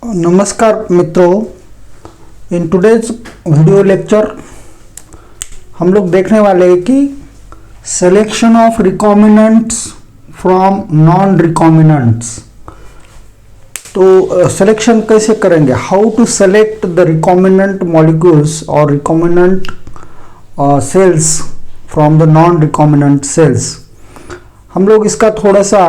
नमस्कार मित्रों, in today's video lecture हम लोग देखने वाले हैं कि selection of recombinants from non recombinants. तो सिलेक्शन कैसे करेंगे, how to select the recombinant molecules or recombinant cells from the non recombinant cells. हम लोग इसका थोड़ा सा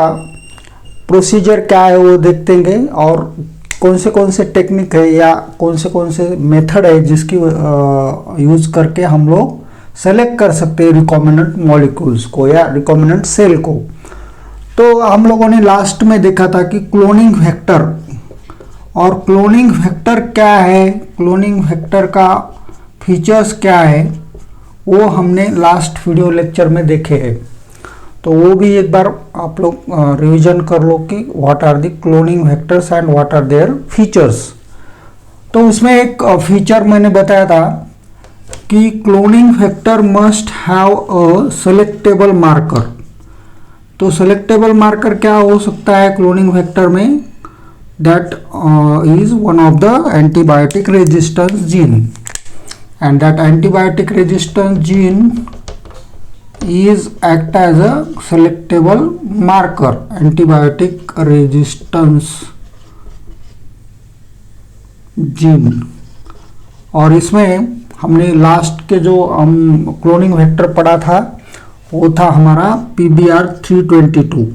प्रोसीजर क्या है वो देखेंगे और कौन से टेक्निक है या कौन से मेथड है जिसकी यूज करके हम लोग सेलेक्ट कर सकते हैं रिकॉम्बिनेंट मॉलिक्यूल्स को या रिकॉम्बिनेंट सेल को। तो हम लोगों ने लास्ट में देखा था कि क्लोनिंग फैक्टर, और क्लोनिंग फैक्टर क्या है, क्लोनिंग फैक्टर का फीचर्स क्या है, वो हमने लास्ट वीडियो लेक्चर में देखे हैं। तो वो भी एक बार आप लोग रिवीजन कर लो कि what are the cloning vectors and what are their features. तो उसमें एक फीचर मैंने बताया था कि cloning factor must have a selectable marker. तो सेलेक्टेबल मार्कर क्या हो सकता है क्लोनिंग फैक्टर में, that is one of the antibiotic resistance gene, and that antibiotic resistance gene is act as a selectable marker, antibiotic resistance gene। और इसमें हमने last के जो हम क्लोनिंग वेक्टर पढ़ा था वो था हमारा PBR322,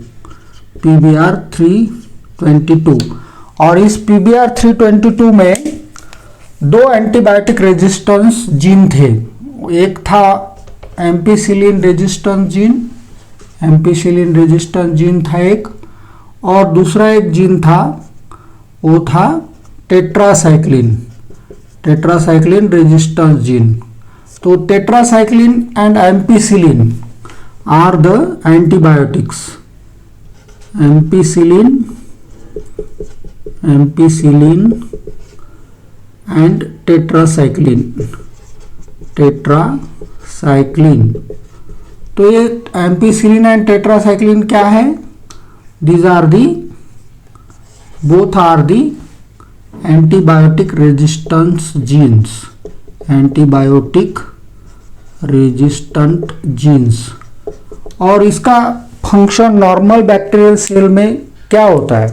PBR322। और इस PBR322 में दो एंटीबायोटिक रेजिस्टेंस जीन थे। एक था ampicillin resistance gene, ampicillin resistance gene था एक, और दूसरा एक जीन था वो था टेट्रासाइक्लिन, टेट्रासाइक्लिन रेजिस्टेंस जीन। तो tetracycline and ampicillin are the antibiotics, ampicillin and tetracycline, tetracycline. तो ये एम्पिसिलिन एंड टेट्रासाइक्लिन क्या है, these are the both are the antibiotic resistance genes, antibiotic resistant genes. और इसका फंक्शन नॉर्मल बैक्टीरियल सेल में क्या होता है,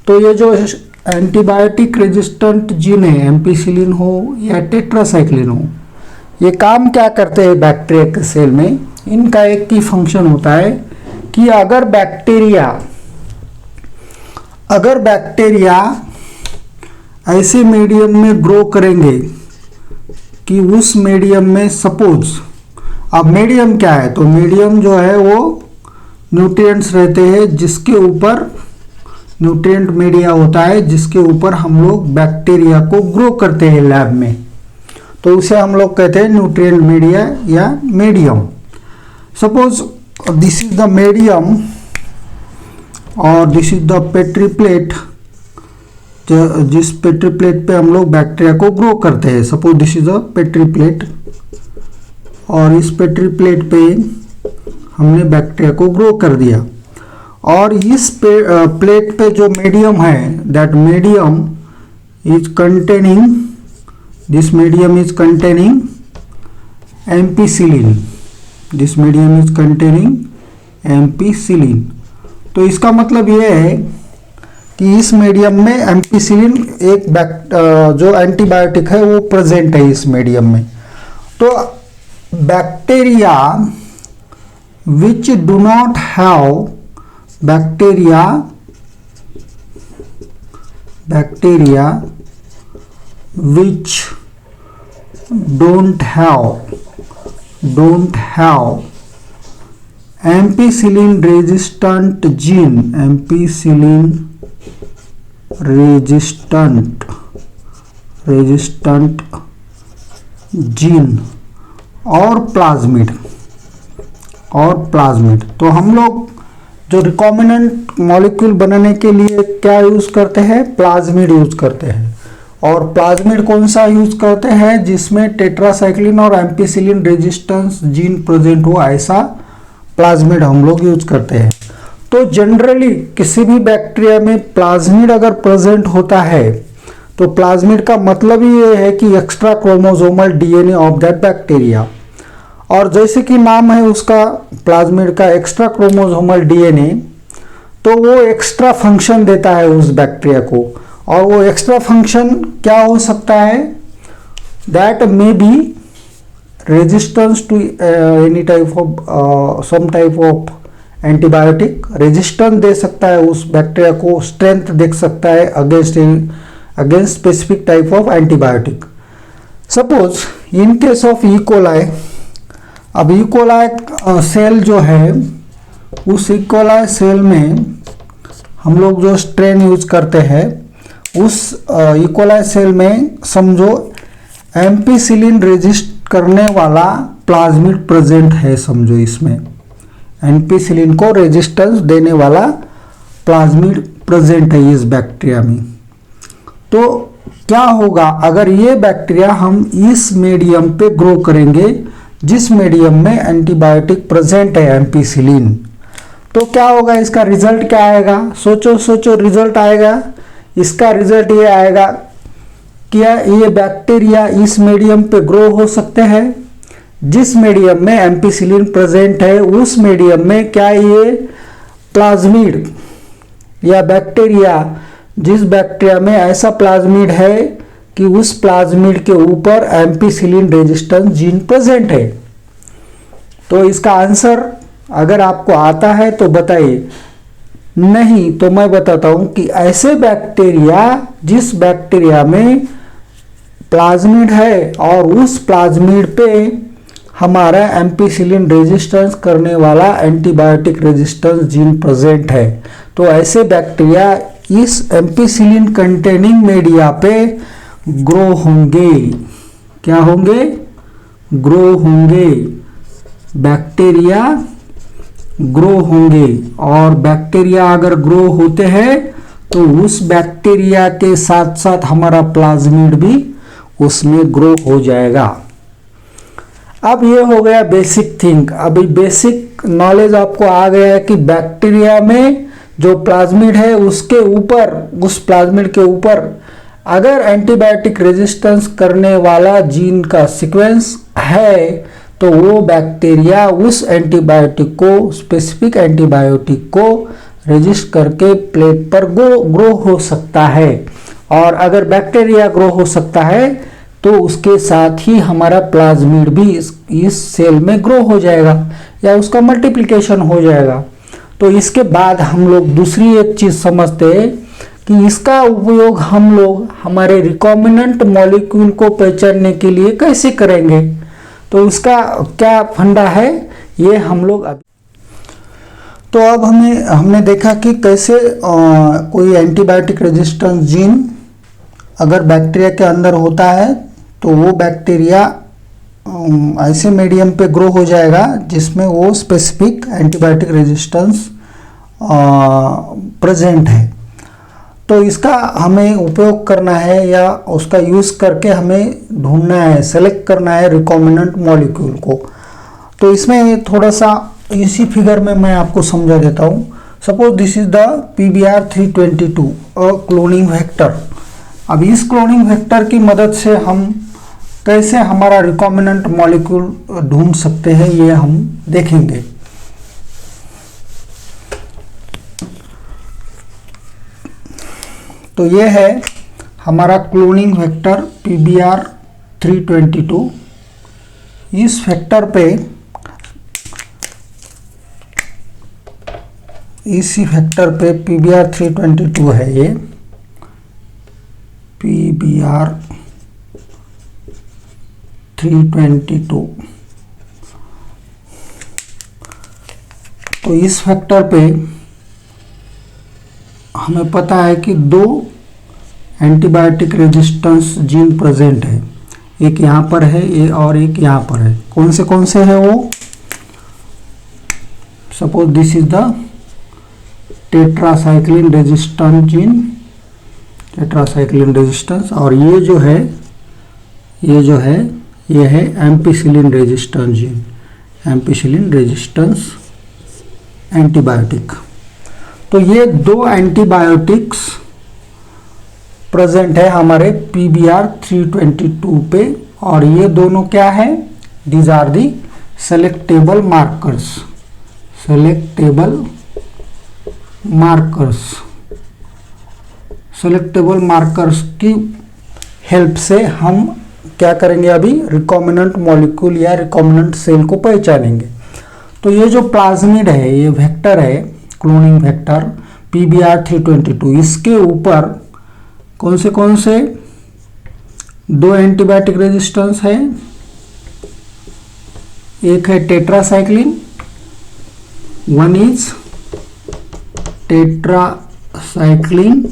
तो ये जो एंटीबायोटिक रेजिस्टेंट जीन है, एम्पिसिलिन हो या टेट्रासाइक्लिन हो, ये काम क्या करते हैं बैक्टीरिया के सेल में। इनका एक ही फंक्शन होता है कि अगर बैक्टीरिया ऐसे मीडियम में ग्रो करेंगे कि उस मीडियम में सपोज, अब मीडियम क्या है, तो मीडियम जो है वो न्यूट्रिएंट्स रहते हैं जिसके ऊपर न्यूट्रिएंट मीडिया होता है जिसके ऊपर हम लोग बैक्टीरिया को ग्रो करते हैं लैब में, तो उसे हम लोग कहते हैं न्यूट्रिएंट मीडिया या medium. Suppose this is the medium और this is the petri plate, जिस पेट्री प्लेट पे हम लोग बैक्टीरिया को ग्रो करते हैं। Suppose this is the petri plate, और इस पेट्री प्लेट पे हमने बैक्टीरिया को ग्रो कर दिया, और इस प्लेट पे जो मीडियम है, that medium is containing, this medium is containing ampicillin, this medium is containing ampicillin। तो इसका मतलब ये है कि इस मीडियम में एम्पिसिलिन एक जो एंटीबायोटिक है वो प्रेजेंट है इस मीडियम में। तो bacteria which do not have, bacteria which don't have ampicillin resistant gene, ampicillin resistant gene और प्लाज्मिड। तो हम लोग जो रिकॉम्बिनेंट मॉलिक्यूल बनाने के लिए क्या यूज करते हैं, प्लाज्मिड यूज करते हैं। और प्लाज्मिड कौन सा यूज करते हैं, जिसमें टेट्रासाइक्लिन और एम्पिसिलिन रेजिस्टेंस जीन प्रेजेंट हो, ऐसा प्लाज्मिड हम लोग यूज करते हैं। तो जनरली किसी भी बैक्टीरिया में प्लाज्मिड अगर प्रेजेंट होता है तो प्लाज्मिड का मतलब ही ये है कि extra chromosomal DNA of that bacteria, और जैसे कि नाम है उसका प्लाज्मिड का एक्स्ट्रा क्रोमोसोमल डीएनए, तो वो एक्स्ट्रा फंक्शन देता है उस बैक्टीरिया को। और वो एक्स्ट्रा फंक्शन क्या हो सकता है? That may be resistance to any type of some type of antibiotic, resistance दे सकता है उस बैक्टीरिया को, स्ट्रेंथ देख सकता है against specific type of antibiotic. Suppose in case of E coli, अब ई कोलाई सेल जो है, उस ई कोलाई सेल में हम लोग जो स्ट्रेन यूज करते हैं, उस ई कोलाई सेल में समझो एम्पिसिलिन रेजिस्ट करने वाला प्लाज्मिड प्रेजेंट है। समझो इसमें एम्पिसिलिन को रेजिस्टेंस देने वाला प्लाज्मिड प्रेजेंट है इस बैक्टीरिया में। तो क्या होगा अगर ये बैक्टीरिया हम इस मीडियम पे ग्रो करेंगे जिस मीडियम में एंटीबायोटिक प्रेजेंट है एम्पिसिलिन, तो क्या होगा? इसका रिजल्ट क्या आएगा? सोचो रिजल्ट आएगा, इसका रिजल्ट ये आएगा, क्या ये बैक्टीरिया इस मीडियम पे ग्रो हो सकते हैं? जिस मीडियम में एम्पिसिलिन प्रेजेंट है उस मीडियम में क्या ये प्लाज्मिड या बैक्टीरिया, जिस बैक्टीरिया में ऐसा प्लाज्मिड है कि उस प्लाज्मिड के ऊपर एम्पिसिलिन रेजिस्टेंस जीन प्रेजेंट है? तो इसका आंसर अगर आपको आता है तो बताइए, नहीं तो मैं बताता हूं कि ऐसे बैक्टीरिया जिस बैक्टीरिया में प्लाज्मिड है और उस प्लाज्मिड पे हमारा एम्पिसिलिन रेजिस्टेंस करने वाला एंटीबायोटिक रेजिस्टेंस जीन प्रेजेंट है, तो ऐसे बैक्टीरिया इस एम्पिसिलिन कंटेनिंग मीडिया पे ग्रो होंगे। क्या होंगे? ग्रो होंगे, बैक्टीरिया ग्रो होंगे। और बैक्टीरिया अगर ग्रो होते हैं तो उस बैक्टीरिया के साथ साथ हमारा प्लाज्मिड भी उसमें ग्रो हो जाएगा। अब ये हो गया बेसिक थिंग। अभी बेसिक नॉलेज आपको आ गया है कि बैक्टीरिया में जो प्लाज्मिड है उसके ऊपर, उस प्लाज्मिड के ऊपर अगर एंटीबायोटिक रेजिस्टेंस करने वाला जीन का सीक्वेंस है तो वो बैक्टीरिया उस एंटीबायोटिक को, स्पेसिफिक एंटीबायोटिक को रेजिस्ट करके प्लेट पर ग्रो हो सकता है। और अगर बैक्टीरिया ग्रो हो सकता है तो उसके साथ ही हमारा प्लाज्मिड भी इस सेल में ग्रो हो जाएगा या उसका मल्टीप्लिकेशन हो जाएगा। तो इसके बाद हम लोग दूसरी एक चीज समझते हैं कि इसका उपयोग हम लोग हमारे रिकॉम्बिनेंट मॉलिक्यूल को पहचानने के लिए कैसे करेंगे। तो इसका क्या फंडा है ये हम लोग तो अब हमने देखा कि कैसे कोई एंटीबायोटिक रेजिस्टेंस जीन अगर बैक्टीरिया के अंदर होता है तो वो बैक्टीरिया ऐसे मीडियम पे ग्रो हो जाएगा जिसमें वो स्पेसिफिक एंटीबायोटिक रेजिस्टेंस प्रेजेंट है। तो इसका हमें उपयोग करना है या उसका यूज़ करके हमें ढूंढना है, सेलेक्ट करना है रिकॉम्बिनेंट मॉलिक्यूल को। तो इसमें थोड़ा सा इसी फिगर में मैं आपको समझा देता हूँ। Suppose this is the PBr322 cloning vector. अब इस क्लोनिंग वेक्टर की मदद से हम कैसे हमारा रिकॉम्बिनेंट मॉलिक्यूल ढूंढ सकते हैं ये हम देखेंगे। तो ये है हमारा क्लोनिंग वेक्टर PBr322। इस वेक्टर पे, इसी वेक्टर पे PBr322 है, ये PBr322। तो इस वेक्टर पे हमें पता है कि दो एंटीबायोटिक रेजिस्टेंस जीन प्रेजेंट है, एक यहाँ पर है और एक यहाँ पर है। कौन से है वो? Suppose this is the tetracycline resistance gene, tetracycline resistance, और ये जो है ये है ampicillin resistance gene, ampicillin resistance antibiotic. तो ये 2 एंटीबायोटिक्स प्रेजेंट है हमारे PBr 322 पे, और ये दोनों क्या है, these are the selectable markers. Selectable markers की हेल्प से हम क्या करेंगे, अभी रिकॉम्बिनेंट मॉलिक्यूल या रिकॉम्बिनेंट सेल को पहचानेंगे। तो ये जो प्लाज्मिड है, ये वेक्टर है, क्लोनिंग वेक्टर PBr 322, इसके ऊपर कौन से 2 एंटीबायोटिक रेजिस्टेंस है। एक है tetracycline, one is tetracycline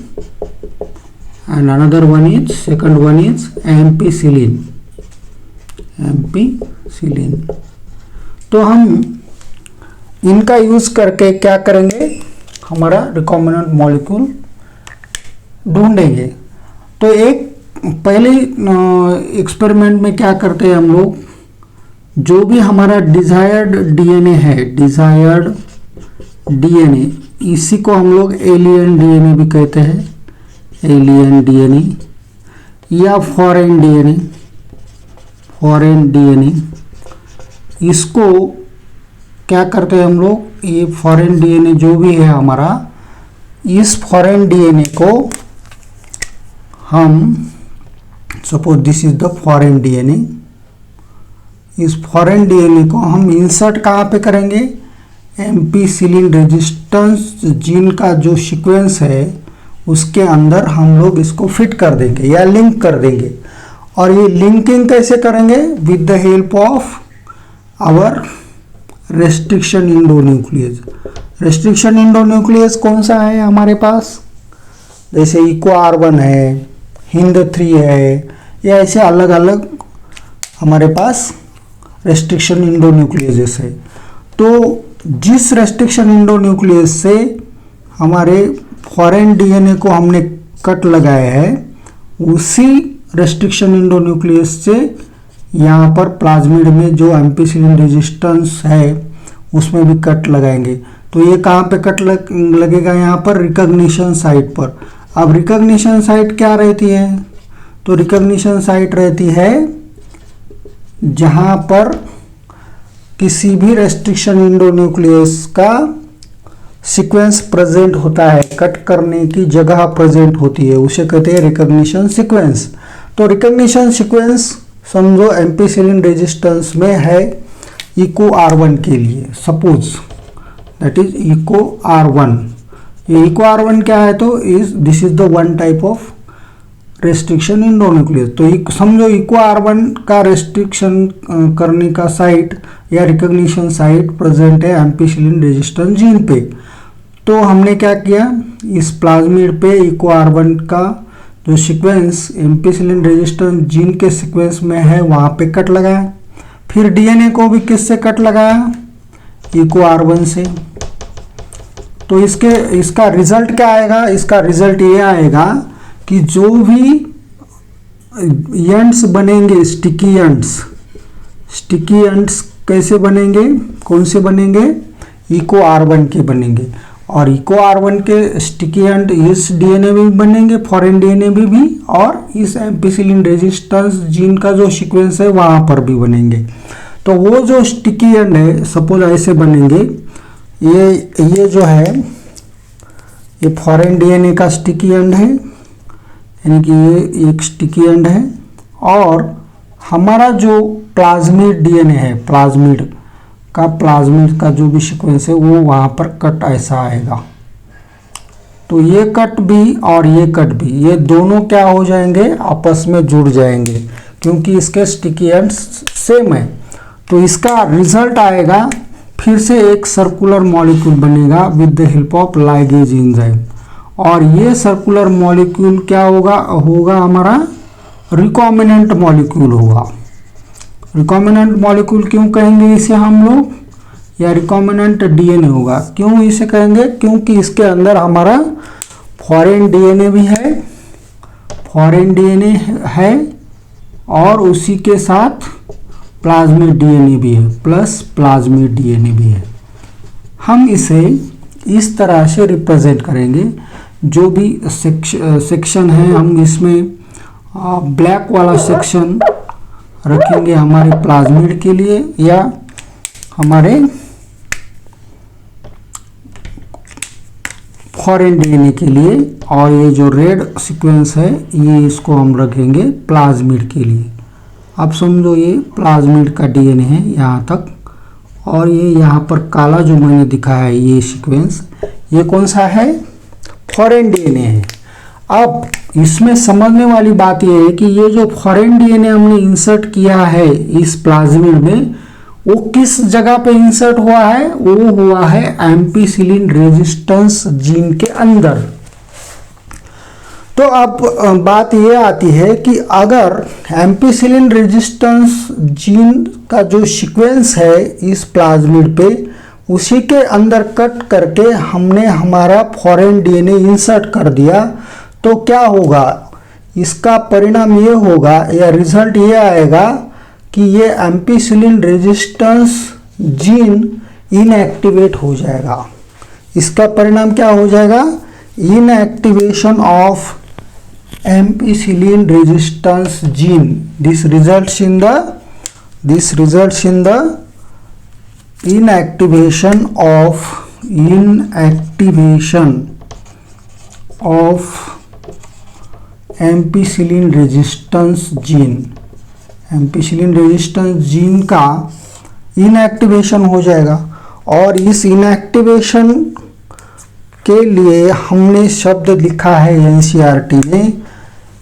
and another one is, second one is ampicillin. तो हम इनका यूज करके क्या करेंगे, हमारा रिकॉम्बिनेंट मॉलिक्यूल ढूंढेंगे। तो एक पहले एक्सपेरिमेंट में क्या करते हैं हम लोग, जो भी हमारा डिजायर्ड डीएनए है, डिजायर्ड डीएनए, इसी को हम लोग एलियन डीएनए भी कहते हैं, एलियन डीएनए या फॉरेन डीएनए। इसको क्या करते हैं हम लोग, ये फॉरेन डीएनए जो भी है हमारा, इस फॉरेन डीएनए को हम, suppose this is the foreign DNA, इस फॉरेन डीएनए को हम इंसर्ट कहाँ पे करेंगे, एम्पिसिलिन रेजिस्टेंस जीन का जो सीक्वेंस है उसके अंदर हम लोग इसको फिट कर देंगे या लिंक कर देंगे। और ये लिंकिंग कैसे करेंगे, with the help of our restriction endonuclease. Restriction endonuclease कौन सा है हमारे पास, जैसे EcoR1 है, HindIII है, या ऐसे अलग अलग हमारे पास रेस्ट्रिक्शन इंडोन्यूक्लियस है। तो जिस रेस्ट्रिक्शन इंडोन्यूक्लियस से हमारे फॉरेन डीएनए को हमने कट लगाया है, उसी रेस्ट्रिक्शन इंडोन्यूक्लियस से यहाँ पर प्लाज्मिड में जो एम्पिसिलिन रेजिस्टेंस है उसमें भी कट लगाएंगे। तो ये कहाँ पे कट लगेगा, यहाँ पर रिकॉग्निशन साइट पर। अब रिकॉग्निशन साइट क्या रहती है, तो रिकॉग्निशन साइट रहती है जहाँ पर किसी भी रेस्ट्रिक्शन इंडोन्यूक्लियस का सीक्वेंस प्रेजेंट होता है, कट करने की जगह प्रेजेंट होती है, उसे कहते हैं रिकॉग्निशन सीक्वेंस। तो रिकॉग्निशन सीक्वेंस समझो एम्पिसिलिन रेजिस्टेंस में है EcoR1 के लिए, सपोज दैट इज EcoR1। ये EcoR1 क्या है, तो this is the one type of restriction endonuclease. तो समझो EcoR1 का रेस्ट्रिक्शन करने का साइट या रिकॉग्निशन साइट प्रेजेंट है एम्पिसिलिन रेजिस्टेंस जीन पे। तो हमने क्या किया, इस प्लाज्मिड पे EcoR1 का जो सीक्वेंस एम्पिसिलिन रेजिस्टेंस जीन के सीक्वेंस में है वहाँ पे कट लगाया। फिर डीएनए को भी किससे कट लगाया, EcoR1 से। तो इसका रिजल्ट क्या आएगा, इसका रिजल्ट ये आएगा कि जो भी एंड्स बनेंगे, स्टिकी एंड्स कैसे बनेंगे, कौन से बनेंगे, EcoR1 के बनेंगे। और EcoR1 के स्टिकी एंड इस डीएनए में भी बनेंगे, फॉरेन डीएनए में भी, और इस एम्पिसिलिन रेजिस्टेंस जीन का जो सीक्वेंस है वहाँ पर भी बनेंगे। तो वो जो स्टिकी एंड है, सपोज ऐसे बनेंगे, ये जो है ये फॉरेन डीएनए का स्टिकी एंड है, यानी कि ये एक स्टिकी एंड है। और हमारा जो प्लाज्मिड डीएनए है, प्लाज्मिड का जो भी सीक्वेंस है वो वहाँ पर कट ऐसा आएगा। तो ये कट भी और ये कट भी, ये दोनों क्या हो जाएंगे, आपस में जुड़ जाएंगे, क्योंकि इसके स्टिकी एंड्स सेम है। तो इसका रिजल्ट आएगा, फिर से एक सर्कुलर मॉलिक्यूल बनेगा with the help of ligase enzyme. और ये सर्कुलर मॉलिक्यूल क्या होगा हमारा रिकॉम्बिनेंट मॉलिक्यूल होगा। रिकॉम्बिनेंट मॉलिक्यूल क्यों कहेंगे इसे हम लोग, या रिकॉम्बिनेंट डीएनए होगा। क्यों इसे कहेंगे, क्योंकि इसके अंदर हमारा फॉरेन डीएनए भी है, और उसी के साथ प्लाज्मिड डीएनए भी है, प्लस प्लाज्मिड डीएनए भी है। हम इसे इस तरह से रिप्रेजेंट करेंगे। जो भी सेक्शन है हम इसमें ब्लैक वाला सेक्शन रखेंगे हमारे प्लाज्मिड के लिए या हमारे फॉरेन डीएनए के लिए, और ये जो रेड सीक्वेंस है ये इसको हम रखेंगे प्लाज्मिड के लिए। अब समझो ये प्लाज्मिड का डीएनए है यहाँ तक, और ये यहाँ पर काला जो मैंने दिखाया है ये सीक्वेंस, ये कौन सा है? फॉरेन डीएनए है। अब इसमें समझने वाली बात ये है कि ये जो फॉरेन डीएनए हमने इंसर्ट किया है इस प्लाज्मिड में, वो किस जगह पे इंसर्ट हुआ है? वो हुआ है एम्पिसिलिन रेजिस्टेंस जीन के अंदर। तो अब बात ये आती है कि अगर एम्पिसिलिन रेजिस्टेंस जीन का जो सीक्वेंस है इस प्लाज्मिड पे, उसी के अंदर कट करके हमने हमारा फॉरेन डीएनए इंसर्ट कर दिया, तो क्या होगा? इसका परिणाम ये होगा या रिजल्ट ये आएगा कि ये एम्पिसिलिन रेजिस्टेंस जीन इनएक्टिवेट हो जाएगा। इसका परिणाम क्या हो जाएगा? Inactivation of ampicillin resistance gene. This results in the inactivation of ampicillin resistance gene. Ampicillin resistance gene का इनएक्टिवेशन हो जाएगा, और इस इनएक्टिवेशन के लिए हमने शब्द लिखा है एनसीईआरटी में,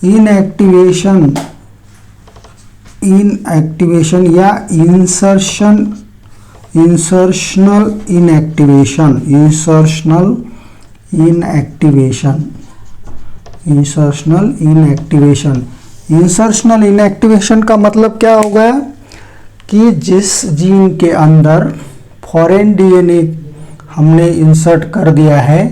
इनएक्टिवेशन या इंसर्शनल इनएक्टिवेशन का मतलब क्या हो गया कि जिस जीन के अंदर फॉरेन डीएनए हमने इंसर्ट कर दिया है,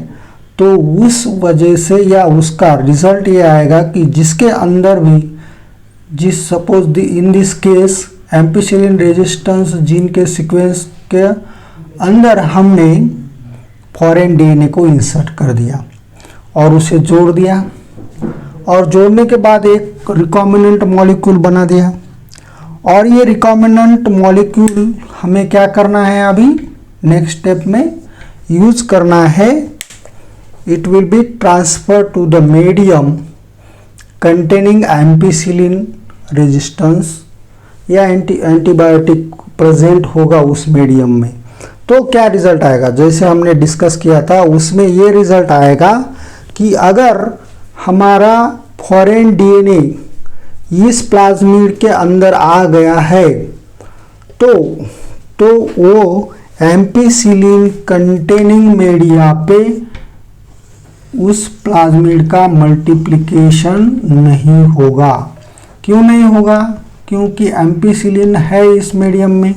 तो उस वजह से या उसका रिजल्ट ये आएगा कि जिसके अंदर भी suppose in this case ampicillin resistance gene के सीक्वेंस के अंदर हमने फॉरेन डीएनए को इंसर्ट कर दिया और उसे जोड़ दिया, और जोड़ने के बाद एक रिकॉम्बिनेंट मॉलिक्यूल बना दिया, और ये रिकॉम्बिनेंट मॉलिक्यूल हमें क्या करना है? अभी नेक्स्ट स्टेप में यूज करना है। It will be transfer to the medium containing ampicillin resistance, या एंटीबायोटिक प्रेजेंट होगा उस मीडियम में। तो क्या रिजल्ट आएगा? जैसे हमने डिस्कस किया था उसमें ये रिजल्ट आएगा कि अगर हमारा फॉरेन डीएनए इस प्लाज्मिड के अंदर आ गया है, तो वो एम्पिसिलिन कंटेनिंग मीडिया पे उस प्लाज्मिड का मल्टीप्लिकेशन नहीं होगा। क्यों नहीं होगा? क्योंकि एम्पिसिलिन है इस मीडियम में,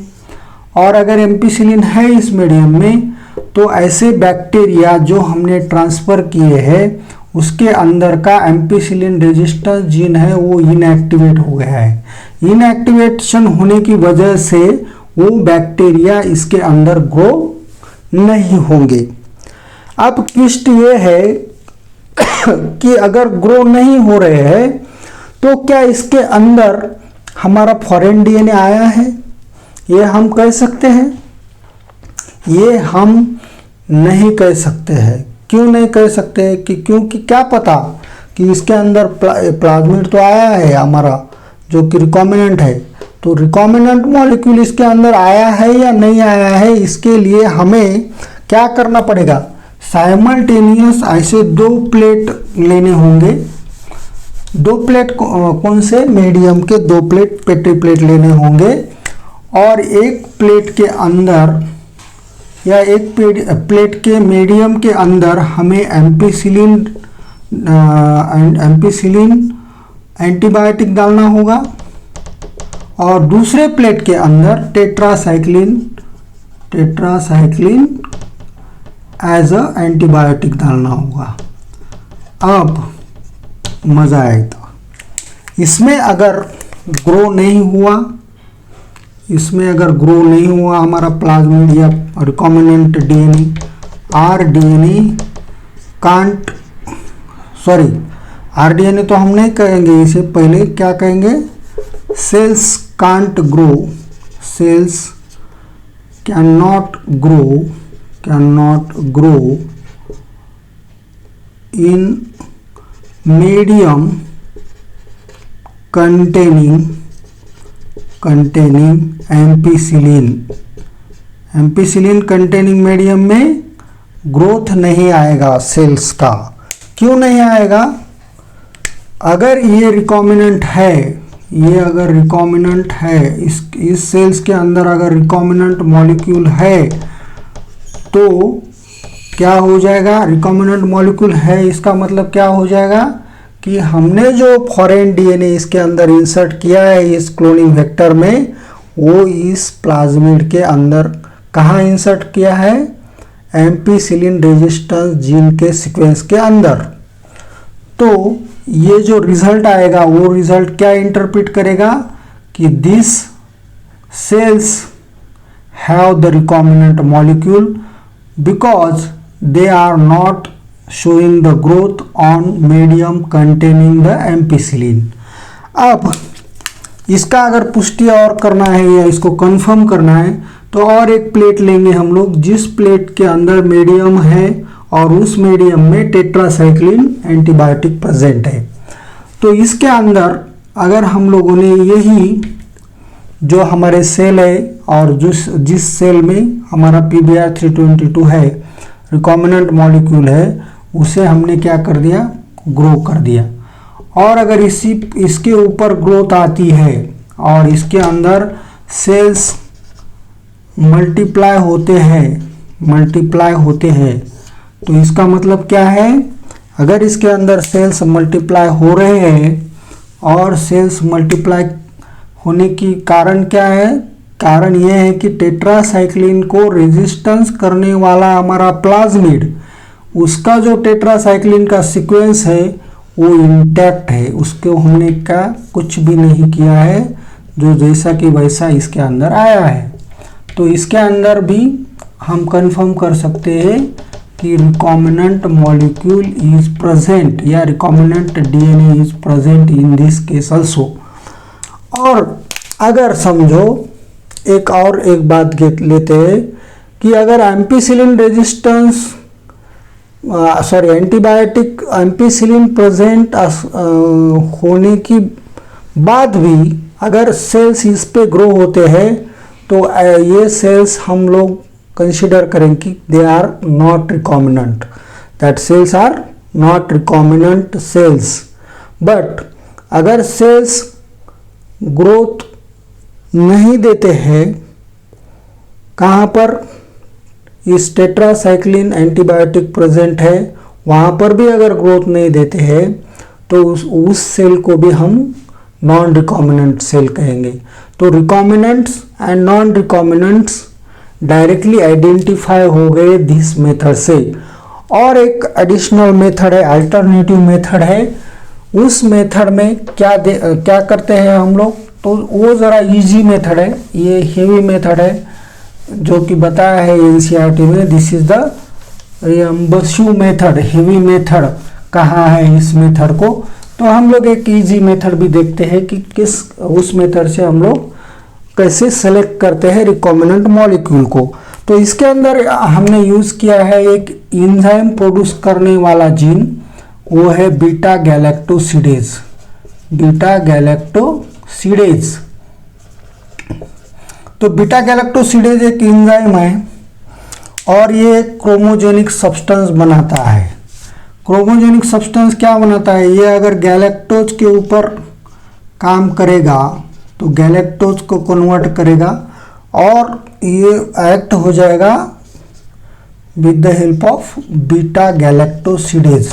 और अगर एम्पिसिलिन है इस मीडियम में तो ऐसे बैक्टीरिया जो हमने ट्रांसफ़र किए हैं उसके अंदर का एम्पिसिलिन रेजिस्टेंस जीन है वो इनएक्टिवेट हो गया है। इनएक्टिवेशन होने की वजह से वो बैक्टीरिया इसके अंदर ग्रो नहीं होंगे। अब ट्विस्ट ये है कि अगर ग्रो नहीं हो रहे हैं तो क्या इसके अंदर हमारा फॉरेन डीएनए आया है? ये हम कह सकते हैं? ये हम नहीं कह सकते हैं। क्यों नहीं कह सकते हैं? क्योंकि क्या पता कि इसके अंदर प्लाज्मिड तो आया है हमारा जो कि रिकॉम्बिनेंट है, तो रिकॉम्बिनेंट मॉलिक्यूल इसके अंदर आया है या नहीं आया है, इसके लिए हमें क्या करना पड़ेगा? साइमल्टेनियस ऐसे 2 प्लेट लेने होंगे। 2 प्लेट कौन से? मीडियम के 2 प्लेट पेटी प्लेट लेने होंगे, और एक प्लेट के अंदर या एक प्लेट के मीडियम के अंदर हमें एम्पिसिलिन एंटीबायोटिक डालना होगा, और दूसरे प्लेट के अंदर टेट्रासाइक्लिन एज अ एंटीबायोटिक डालना होगा। अब मज़ा आएगा। इसमें अगर ग्रो नहीं हुआ हमारा प्लाज्मिड या recombinant DNA, RDNA can't, sorry RDNA तो हम नहीं कहेंगे, इसे पहले क्या कहेंगे, cells can't grow, cells can not grow in medium containing ampicillin containing medium में ग्रोथ नहीं आएगा सेल्स का। क्यों नहीं आएगा? अगर ये रिकॉम्बिनेंट है, ये अगर रिकॉम्बिनेंट है, इस सेल्स के अंदर अगर रिकॉम्बिनेंट मॉलिक्यूल है तो क्या हो जाएगा, रिकॉम्बिनेंट मॉलिक्यूल है इसका मतलब क्या हो जाएगा कि हमने जो फॉरेन डीएनए इसके अंदर इंसर्ट किया है इस क्लोनिंग वेक्टर में, वो इस प्लाज्मिड के अंदर कहाँ इंसर्ट किया है, एम्पीसिलिन रेजिस्टेंस जीन के सीक्वेंस के अंदर। तो ये जो रिजल्ट आएगा वो रिजल्ट क्या इंटरप्रेट करेगा कि this cells have the recombinant molecule because they are not showing the growth on medium containing the ampicillin। अब इसका अगर पुष्टि और करना है या इसको कंफर्म करना है तो और एक प्लेट लेंगे हम लोग, जिस प्लेट के अंदर मीडियम है और उस मीडियम में टेट्रासाइक्लिन एंटीबायोटिक प्रेजेंट है। तो इसके अंदर अगर हम लोगों ने यही जो हमारे सेल है और जिस सेल में हमारा PBr322 है, रिकॉम्बिनेंट मॉलिक्यूल है, उसे हमने क्या कर दिया, ग्रो कर दिया। और अगर इसके ऊपर ग्रोथ आती है और इसके अंदर सेल्स मल्टीप्लाई होते हैं तो इसका मतलब क्या है, अगर इसके अंदर सेल्स मल्टीप्लाई हो रहे हैं और सेल्स मल्टीप्लाई होने की कारण क्या है, कारण यह है कि टेट्रासाइक्लिन को रेजिस्टेंस करने वाला हमारा प्लाज्मिड, उसका जो टेट्रासाइक्लिन का सीक्वेंस है वो इंटैक्ट है, उसको हमने क्या कुछ भी नहीं किया है, जो जैसा कि वैसा इसके अंदर आया है। तो इसके अंदर भी हम कंफर्म कर सकते हैं कि रिकॉम्बिनेंट मॉलिक्यूल इज प्रेजेंट या recombinant DNA is present in this case also. और अगर समझो एक बात लेते हैं कि अगर ampicillin resistance antibiotic ampicillin present होने की बाद भी अगर सेल्स इस पे ग्रो होते हैं तो ये सेल्स हम लोग कंसिडर करें कि they are not recombinant, that cells are not recombinant cells. But अगर सेल्स ग्रोथ नहीं देते हैं, कहाँ पर, इस टेट्रासाइक्लिन एंटीबायोटिक प्रेजेंट है वहाँ पर भी अगर ग्रोथ नहीं देते हैं तो उस सेल को भी हम नॉन रिकॉम्बिनेंट सेल कहेंगे। तो recombinants and non recombinants directly identify हो गए दिस मेथड से। और एक एडिशनल मेथड है, अल्टरनेटिव मेथड है। उस मेथड में क्या करते हैं हम लोग, तो वो ज़रा इजी मेथड है, ये हेवी मेथड है जो कि बताया है एनसीईआरटी में। This is the reimbursive method, heavy method कहाँ है इस मेथड को। तो हम लोग एक इजी मेथड भी देखते हैं कि किस उस मेथड से हम लोग कैसे सेलेक्ट करते हैं रिकॉम्बिनेंट मॉलिक्यूल को। तो इसके अंदर हमने यूज़ किया है एक एंजाइम प्रोड्यूस करने वाला जीन, वो है बीटा गैलेक्टोसिडेज। बीटा गैलेक्टोसिडेज, तो बीटा गैलेक्टोसिडेज एक एंजाइम है और ये क्रोमोजेनिक सब्सटेंस बनाता है। क्रोमोजेनिक सब्सटेंस क्या बनाता है, ये अगर गैलेक्टोज के ऊपर काम करेगा तो गैलेक्टोज को कन्वर्ट करेगा और ये एक्ट हो जाएगा with the help of beta galactosidase,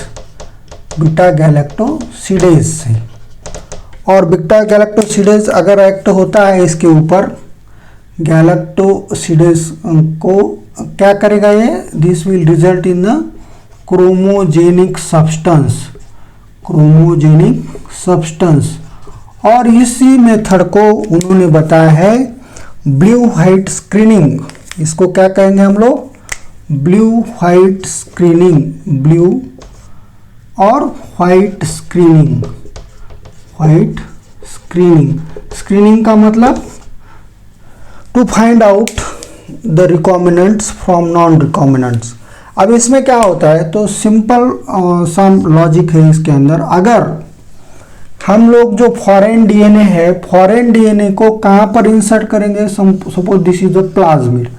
beta galactosidase से। और बीटा गैलेक्टोसिडेज अगर एक्ट होता है इसके ऊपर, गैलेक्टोसिडेज को क्या करेगा ये, this will result in the chromogenic substance, chromogenic substance. और इसी मेथड को उन्होंने बताया है ब्लू व्हाइट स्क्रीनिंग। इसको क्या कहेंगे हम लोग, ब्लू व्हाइट स्क्रीनिंग, ब्लू और white screening, white screening, screening का मतलब to find out the recombinants from non recombinants. अब इसमें क्या होता है, तो सिंपल सम लॉजिक है इसके अंदर। अगर हम लोग जो फॉरेन डीएनए है, फॉरेन डीएनए को कहाँ पर इंसर्ट करेंगे, suppose this is the plasmid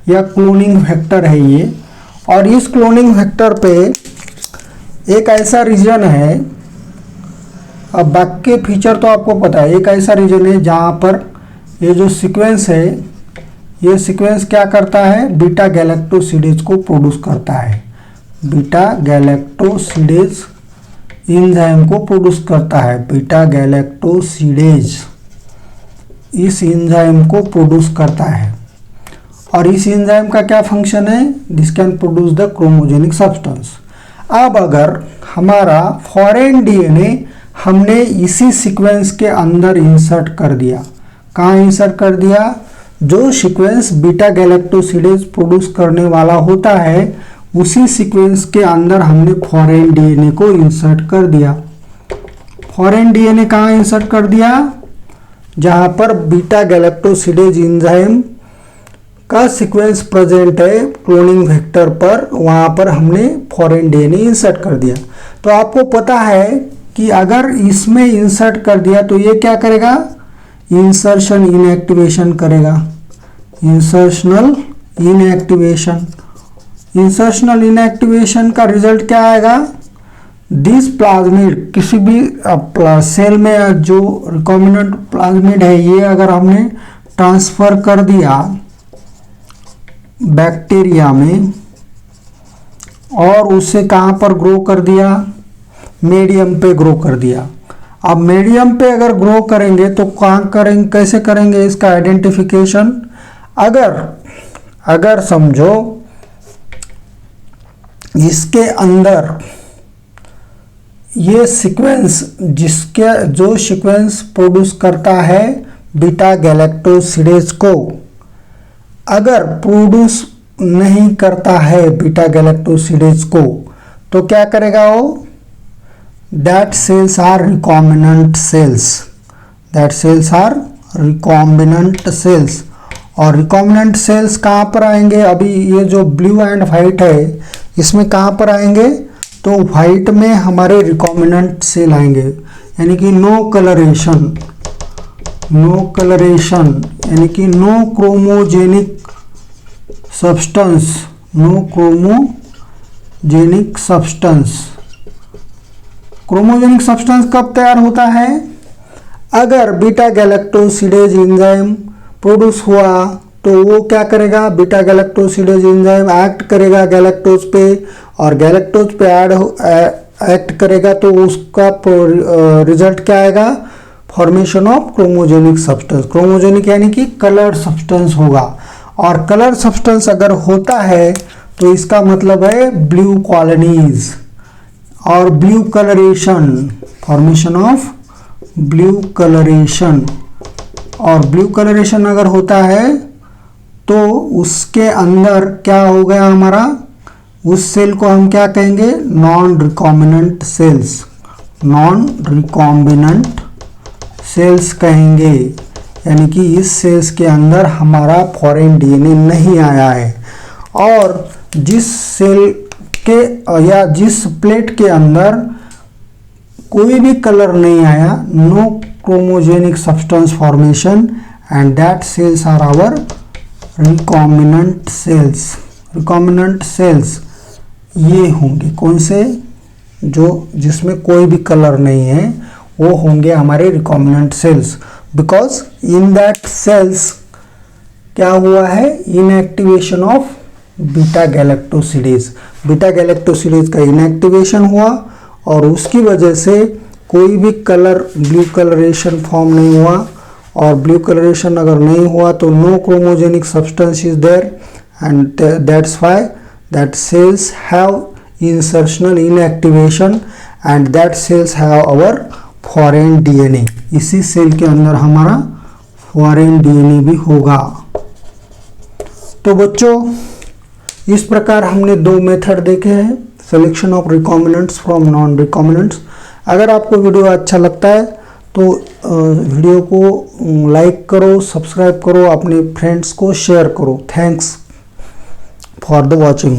या क्लोनिंग वेक्टर है ये, और इस क्लोनिंग वेक्टर पे एक ऐसा रीजन है, अब बाकी फीचर तो आपको पता है, एक ऐसा रीजन है जहाँ पर ये जो सीक्वेंस है, ये सीक्वेंस क्या करता है, बीटा गैलेक्टोसिडेज को प्रोड्यूस करता है, बीटा गैलेक्टोसिडेज एंजाइम को प्रोड्यूस करता है, बीटा गैलेक्टोसिडेज इस एंजाइम को प्रोड्यूस करता है। और इस एंजाइम का क्या फंक्शन है, this can produce the chromogenic substance. अब अगर हमारा फॉरेन डीएनए हमने इसी सीक्वेंस के अंदर इंसर्ट कर दिया, कहाँ इंसर्ट कर दिया, जो सीक्वेंस बीटा गैलेक्टोसिडेज प्रोड्यूस करने वाला होता है उसी सीक्वेंस के अंदर हमने फॉरेन डीएनए को इंसर्ट कर दिया। फॉरेन डीएनए कहाँ इंसर्ट कर दिया, जहाँ पर बीटा गैलेक्टोसिडेज एंजाइम का सीक्वेंस प्रेजेंट है क्लोनिंग वेक्टर पर, वहाँ पर हमने फॉरेन डीएनए इंसर्ट कर दिया। तो आपको पता है कि अगर इसमें इंसर्ट कर दिया तो ये क्या करेगा, इंसर्शन इनएक्टिवेशन करेगा, इंसर्शनल इनएक्टिवेशन। इंसर्शनल इनएक्टिवेशन का रिजल्ट क्या आएगा, दिस प्लाज्मिड, किसी भी सेल में जो रिकॉम्बिनेंट प्लाज्मिड है ये अगर हमने ट्रांसफर कर दिया बैक्टीरिया में और उसे कहाँ पर ग्रो कर दिया, मीडियम पे ग्रो कर दिया। अब मीडियम पे अगर ग्रो करेंगे तो कहाँ करेंगे, कैसे करेंगे इसका आइडेंटिफिकेशन, अगर समझो इसके अंदर ये सीक्वेंस, जिसके जो सीक्वेंस प्रोड्यूस करता है बीटा गैलेक्टोसिडेज को, अगर प्रोड्यूस नहीं करता है बीटा गैलेक्टोसिडेज को तो क्या करेगा वो, that cells are recombinant cells, that cells are recombinant cells। और recombinant cells कहाँ पर आएंगे, अभी ये जो ब्लू एंड वाइट है इसमें कहाँ पर आएंगे, तो वाइट में हमारे रिकॉम्बिनेंट सेल आएंगे, यानी कि नो कलरेशन, नो कलरेशन यानी कि no chromogenic substance, no chromogenic substance. Chromogenic substance कब तैयार होता है, अगर बीटा गैलेक्टोसिडेज एंजाइम प्रोड्यूस हुआ तो वो क्या करेगा, बीटा गैलेक्टोसिडेज एंजाइम एक्ट करेगा गैलेक्टोज पे, और गैलेक्टोज पे एक्ट करेगा तो उसका रिजल्ट क्या आएगा, formation of chromogenic substance. Chromogenic यानी कि कलर सब्सटेंस होगा, और कलर सब्सटेंस अगर होता है तो इसका मतलब है ब्लू कॉलोनीज और blue colouration, formation of blue colouration. और ब्लू कलरेशन अगर होता है तो उसके अंदर क्या हो गया हमारा, उस सेल को हम क्या कहेंगे, non recombinant cells, non recombinant cells कहेंगे, यानी कि इस सेल्स के अंदर हमारा फॉरेन डीएनए नहीं आया है। और जिस सेल के या जिस प्लेट के अंदर कोई भी कलर नहीं आया, no chromogenic substance formation, and that cells are our recombinant cells. Recombinant cells ये होंगे कौन से, जो जिसमें कोई भी कलर नहीं है वो होंगे हमारे recombinant cells, because in that cells क्या हुआ है, inactivation of beta galactosidase, beta galactosidase का इनएक्टिवेशन हुआ और उसकी वजह से कोई भी कलर ब्लू कलरेशन फॉर्म नहीं हुआ। और ब्लू कलरेशन अगर नहीं हुआ तो no chromogenic substance is there, and that's why that cells have insertional inactivation, and that cells have our foreign DNA. इसी सेल के अंदर हमारा फॉरेन डीएनए भी होगा। तो बच्चों इस प्रकार हमने दो मेथड देखे हैं, selection of recombinants from non recombinants. अगर आपको वीडियो अच्छा लगता है तो वीडियो को लाइक करो, सब्सक्राइब करो, अपने फ्रेंड्स को शेयर करो। Thanks for the watching.